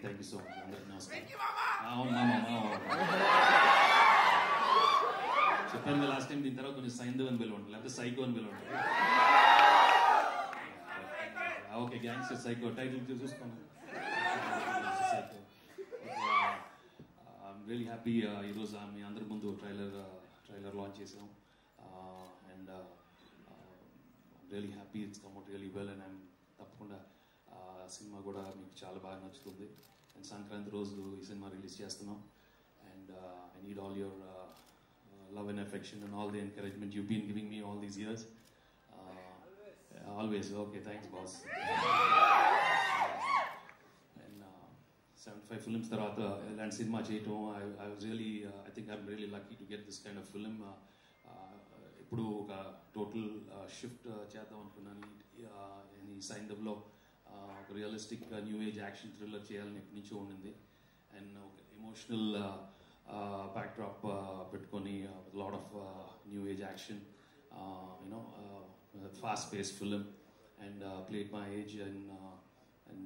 Thank you so much అందరికి నమస్కారం. అవును మామ చెప్పాను లాస్ట్ టైం. దీని తర్వాత కొంచెం సైంధవ్ అని పిలవండి, లేకపోతే సైకో అని పిలవండి. ఓకే గ్యాంగ్స్టర్ సైకో టైటిల్ చూసుకోండి. సైకో. ఐఎమ్ రియలీ హ్యాపీ ఈరోజు మీ అందరి ముందు ట్రైలర్ లాంచ్ చేసాం. And really happy it's come out really well. And I'm తప్పకుండా సినిమా కూడా మీకు చాలా బాగా నచ్చుతుంది. అండ్ సంక్రాంతి రోజు ఈ సినిమా రిలీజ్ చేస్తున్నాం. And I need all your love and affection and all the encouragement you've been giving me all these years. Always. Okay, thanks boss. And 75 films tarvata ilanti cinema cheyatam, I was really I think I'm really lucky to get this kind of film. Ippudu oka total shift chedam anukunnanu. In Sindhav lo oka realistic new age action thriller cheyalani eppununcho undindi. And oka emotional backdrop పెట్టుకొని a lot of new age action, fast-paced film, and played my age, and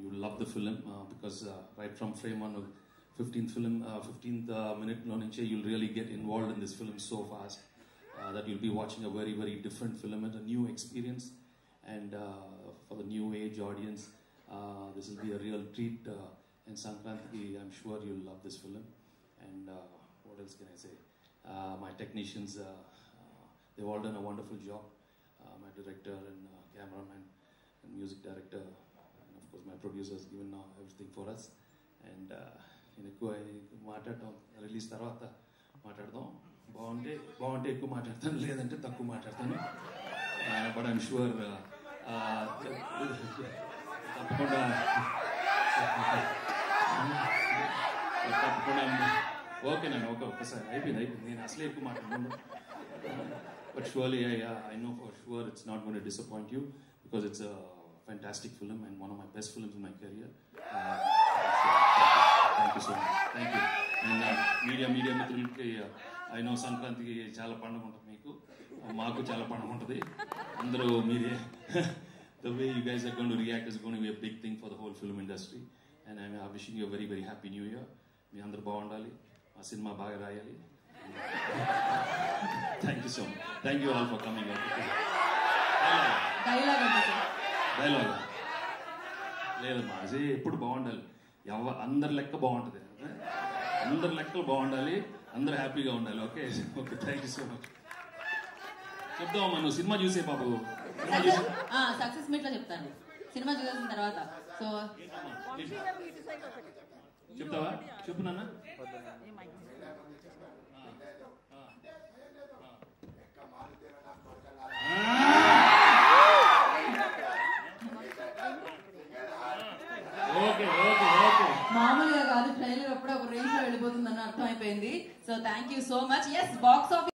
you love the film because right from frame on 15th minute lo nunche you'll really get involved in this film so fast that you'll be watching a very very different film and a new experience. And for the new age audience, this will be a real treat. And Sankranti, I'm sure you'll love this film. And what else can I say? My technicians, they've all done a wonderful job. My director and cameraman and music director, and of course my producers given everything for us. And నేను ఎక్కువ మాట్లాడటం release తర్వాత మాట్లాడదాం. బాగుంటే ఎక్కువ మాట్లాడతాను, లేదంటే తక్కువ మాట్లాడతాను. బట్ ఐఎమ్ షూర్ తప్పకుండా ఓకేనండి. ఒక్కసారి అయిపోయింది. నేను అసలే ఎక్కువ మాట్లాడను. But surely I know for sure it's not going to disappoint you because it's a fantastic film and one of my best films in my career. Thank you so much. Thank you. And media మిత్రులకి I know సంక్రాంతికి చాలా పండుగ ఉంటుంది, మీకు మాకు చాలా పండుగ ఉంటుంది. అందరూ మీరే the way you guys are going to react is going to be a big thing for the whole film industry. And I'm wishing you a very very happy new year. మీ అందరూ బాగుండాలి, మా సినిమా బాగా రాయాలి. Thank you so much. Thank you all for coming. Dialogue లేదమ్మా, అది ఎప్పుడు బాగుండాలి. అందరి లెక్క బాగుంటుంది, అందరి లెక్కలు బాగుండాలి, అందరూ హ్యాపీగా ఉండాలి. Okay okay thank you so much. చెప్తావమ్మా, నువ్వు సినిమా చూసే బాబు. సక్సెస్ మీట్ లో చెప్తాను, సినిమా చూసిన తర్వాత. సో చెప్తావా? చెప్పు నాన్న. మామూలుగా కాదు, ట్రైలర్ అప్పుడే ఒక రేంజ్ లో వెళ్ళిపోతుందని అర్థమైపోయింది. So thank you so much. Yes, box office